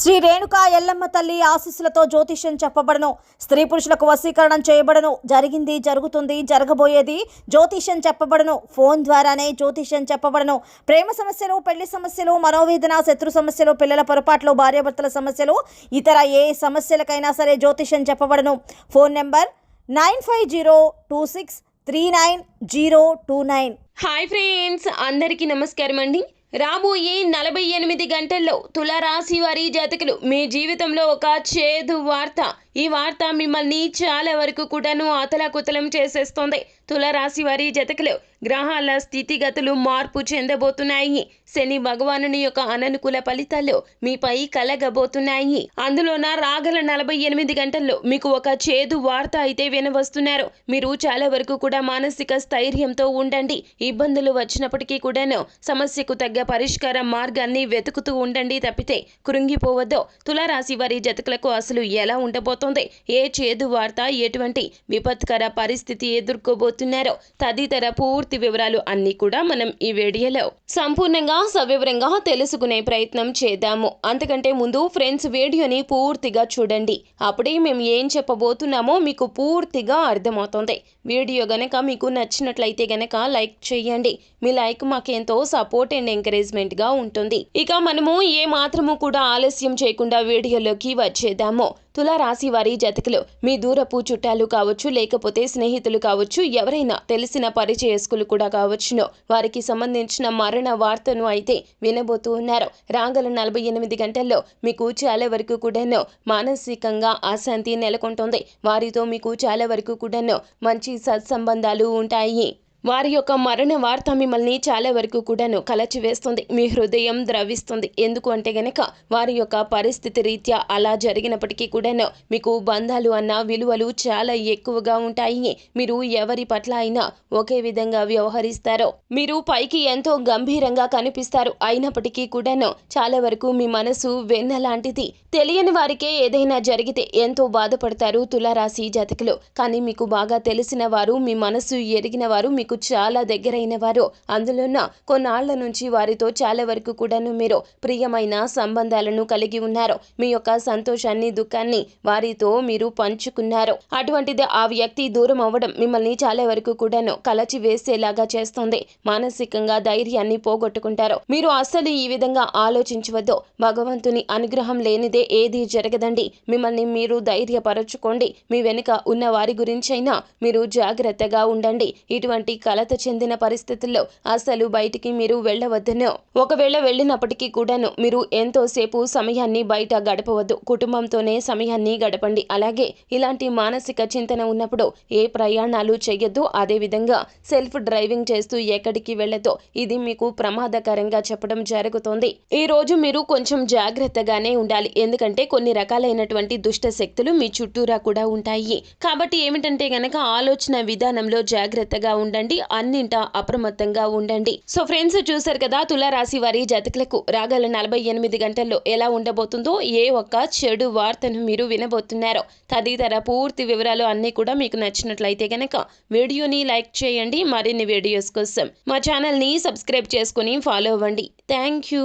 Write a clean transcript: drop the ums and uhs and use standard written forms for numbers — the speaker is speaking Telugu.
శ్రీ రేణుకా ఎల్లమ్మ తల్లి ఆశీస్సులతో జ్యోతిష్యం చెప్పబడను. స్త్రీ పురుషులకు వశీకరణం చేయబడను. జరిగింది, జరుగుతుంది, జరగబోయేది జ్యోతిష్యం చెప్పబడను. ఫోన్ ద్వారానే జ్యోతిష్యం చెప్పబడను. ప్రేమ సమస్యలు, పెళ్లి సమస్యలు, మనోవేదన, శత్రు సమస్యలు, పిల్లల పొరపాట్లు, భార్యాభర్తల సమస్యలు, ఇతర ఏ సమస్యలకైనా సరే జ్యోతిష్యం చెప్పబడను. Phone number 9502639029. హాయ్ ఫ్రెండ్స్, అందరికీ నమస్కారం అండి. రాబోయే 48 గంటల్లో తులారాశి వారి జాతకులు మీ జీవితంలో ఒక చేదు వార్త. ఈ వార్త మిమ్మల్ని చాలా వరకు కూడాను అతలాకుతలం చేసేస్తోంది. తులారాశి వారి జాతకులు గ్రహాల స్థితిగతులు మార్పు చెందబోతున్నాయి. శని భగవానుని యొక్క అననుకూల ఫలితాలు మీపై కలగబోతున్నాయి. అందులోన రాగల 48 గంటల్లో మీకు ఒక చేదు వార్త అయితే వినవస్తున్నారు. మీరు చాలా వరకు కూడా మానసిక స్థైర్యంతో ఉండండి. ఇబ్బందులు వచ్చినప్పటికీ కూడాను సమస్యకు తగ్గ పరిష్కార మార్గాన్ని వెతుకుతూ ఉండండి తప్పితే కృంగిపోవద్దు. తులారాశి వారి జాతకులకు అసలు ఎలా ఉండబోతోంది, ఏ చేదు వార్త, ఎటువంటి విపత్కర పరిస్థితి ఎదుర్కోబోతున్నారో తదితర పూర్తి వివరాలు అన్ని కూడా మనం ఈ వీడియోలో సంపూర్ణంగా సవివరంగా తెలుసుకునే ప్రయత్నం చేద్దాము. అంతకంటే ముందు ఫ్రెండ్స్, వీడియోని పూర్తిగా చూడండి. అప్పుడే మేము ఏం చెప్పబోతున్నామో మీకు పూర్తిగా అర్థమవుతుంది. వీడియో గనక మీకు నచ్చినట్లయితే గనక లైక్ చేయండి. మీ లైక్ మాకెంతో సపోర్ట్ అండ్ ఎంకరేజ్మెంట్ గా ఉంటుంది. ఇక మనము ఏ మాత్రము కూడా ఆలస్యం చేయకుండా వీడియోలోకి వచ్చేద్దాము. తులారాశి వారి జాతకులు మీ దూరపు చుట్టాలు కావచ్చు, లేకపోతే స్నేహితులు కావచ్చు, ఎవరైనా తెలిసిన పరిచయస్కులు కూడా కావచ్చును, వారికి సంబంధించిన మరణ వార్తను అయితే వినబోతూ ఉన్నారు. రాగల 48 గంటల్లో మీకు చాలా వరకు కూడాను మానసికంగా అశాంతి నెలకొంటుంది. వారితో మీకు చాలా వరకు కూడాను మంచి సత్సంబంధాలు ఉంటాయి. వారి యొక్క మరణ వార్త మిమ్మల్ని చాలా వరకు కూడాను కలచివేస్తుంది. మీ హృదయం ద్రవిస్తుంది. ఎందుకు అంటే గనక వారి యొక్క పరిస్థితి రీత్యా అలా జరిగినప్పటికీ కూడాను మీకు బంధాలు అన్న విలువలు చాలా ఎక్కువగా ఉంటాయి. మీరు ఎవరి పట్ల అయినా ఒకే విధంగా వ్యవహరిస్తారు. మీరు పైకి ఎంతో గంభీరంగా కనిపిస్తారు. అయినప్పటికీ కూడాను చాలా వరకు మీ మనసు వెన్న లాంటిది. తెలియని వారికే ఏదైనా జరిగితే ఎంతో బాధపడతారు తులారాశి జాతకులు. కానీ మీకు బాగా తెలిసిన వారు, మీ మనసు ఎరిగిన వారు, మీకు చాలా దగ్గరైన వారు, అందులోన కొన్నాళ్ల నుంచి వారితో చాలా వరకు కూడాను మీరు ప్రియమైన సంబంధాలను కలిగి ఉన్నారు. మీ యొక్క సంతోషాన్ని, దుఃఖాన్ని వారితో మీరు పంచుకున్నారు. అటువంటిది ఆ వ్యక్తి దూరం అవ్వడం మిమ్మల్ని చాలా వరకు కూడాను కలచి వేసేలాగా చేస్తుంది. మానసికంగా ధైర్యాన్ని పోగొట్టుకుంటారు. మీరు అస్సలు ఈ విధంగా ఆలోచించవద్దు. భగవంతుని అనుగ్రహం లేనిదే ఏది జరగదండి. మిమ్మల్ని మీరు ధైర్యపరచుకోండి. మీ వెనుక ఉన్న వారి గురించైనా మీరు జాగ్రత్తగా ఉండండి. ఇటువంటి కలత చెందిన పరిస్థితుల్లో అసలు బయటికి మీరు వెళ్ళవద్దును. ఒకవేళ వెళ్ళినప్పటికీ కూడాను మీరు ఎంతోసేపు సమయాన్ని బయట గడపవద్దు. కుటుంబంతోనే సమయాన్ని గడపండి. అలాగే ఇలాంటి మానసిక చింతన ఉన్నప్పుడు ఏ ప్రయాణాలు చేయొద్దు. అదేవిధంగా సెల్ఫ్ డ్రైవింగ్ చేస్తూ ఎక్కడికి వెళ్ళొద్దు. ఇది మీకు ప్రమాదకరంగా చెప్పడం జరుగుతోంది. ఈ రోజు మీరు కొంచెం జాగ్రత్తగానే ఉండాలి. ఎందుకంటే కొన్ని రకాలైనటువంటి దుష్ట శక్తులు మీ చుట్టూరా కూడా ఉంటాయి. కాబట్టి ఏమిటంటే గనక ఆలోచన విధానంలో జాగ్రత్తగా ఉండండి. అన్నింటా అప్రమత్తంగా ఉండండి. సో ఫ్రెండ్స్, చూసారు కదా తులారాశి వారి జాతకులకు రాగల 48 గంటల్లో ఎలా ఉండబోతుందో, ఏ ఒక్క చెడు వార్తను మీరు వినబోతున్నారో తదితర పూర్తి వివరాలు అన్నీ కూడా మీకు నచ్చినట్లయితే గనక వీడియోని లైక్ చేయండి. మరిన్ని వీడియోస్ కోసం మా ఛానల్ ని సబ్స్క్రైబ్ చేసుకుని ఫాలో అవ్వండి. Thank you.